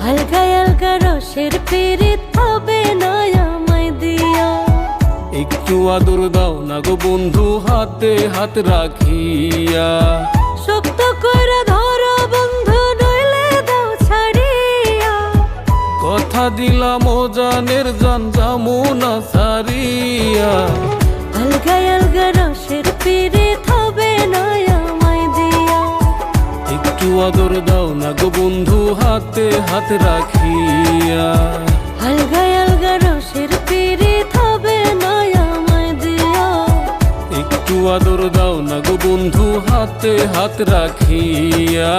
আলগা আলগা রসের পিরিত হবে না আমায় দিয়া। একটু আদর দাও না গো বন্ধু হাতে হাত রাখিয়া। শক্ত করে ধরো বন্ধু নইলে দাও ছাড়িয়া। কথা দিলাম ও জানের জান যামু না সারিয়া। আলগা আলগা রসের পিরিত হবে না আমায় দিয়া। একটু আদর দাও না গো বন্ধু হাতে হাত রাখিয়া। আলগা আলগা রসের পিরিত হবে না আমায় দিয়া। একটু আদর দাও না গো বন্ধু হাতে হাত রাখিয়া।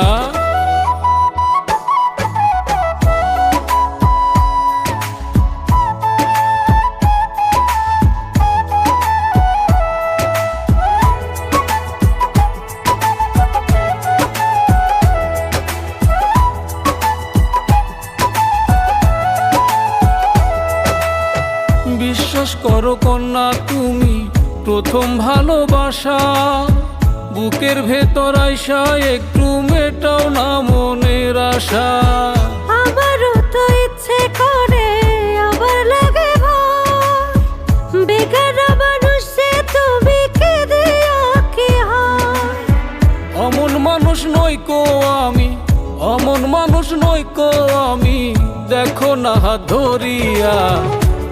বিশ্বাস করো কন্যা তুমি প্রথম ভালোবাসা। বুকের ভেতর আইসা একটু মেটাও না মনের আশা। আমারও তো ইচ্ছে করে আবার লাগে ভয়। বেগানা মানুষে তুমি কে দিয়া কি হয়। অমন মানুষ নই কো আমি, অমন মানুষ নই কো আমি, দেখো না হাত ধরিয়া।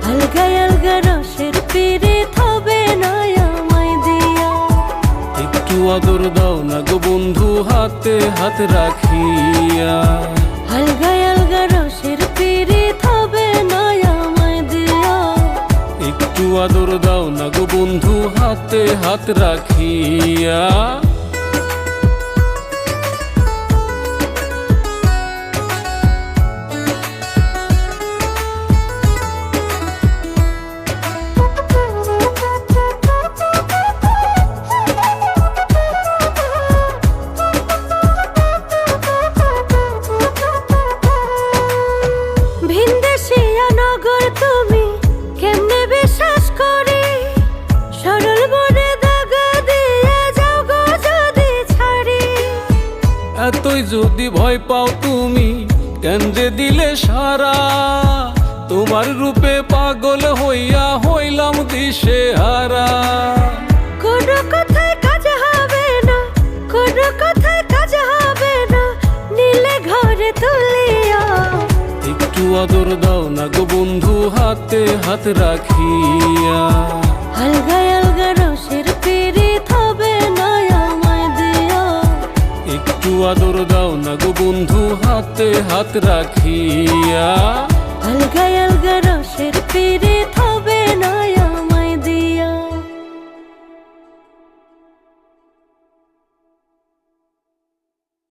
আলগা আলগা রসের পিরিত হবে না আমায় দিয়া। একটু আদর দাও না গো বন্ধু হাতে হাত রাখিয়া। আলগা আলগা রসের পিরিত হবে না আমায় দিয়া। একটু আদর দাও না গো বন্ধু হাতে হাত রাখিয়া। ভিনদেশিয়া নগর তুমি কেমনে বিশ্বাস করি। সরল মনে দাগা দিয়ে যাও গো যদি ছাড়ি। এতই যদি ভয় পাও তুমি কেন যে দিলে সারা। তোমার রূপে পাগল হইয়া হইলাম দিশে হারা। কোনো কথায় কাজ হবে না, কোনো কথায় কাজ হবে না, নীলে ঘরে তুলিয়া। একটু আদর দাও না গো বন্ধু হাতে হাত রাখিয়া। আলগা আলগা রসের পিরিত হবে না আমায় দিয়া। একটু আদর দাও না গো বন্ধু হাতে হাত রাখিয়া। আলগা আলগা রসের পিরিত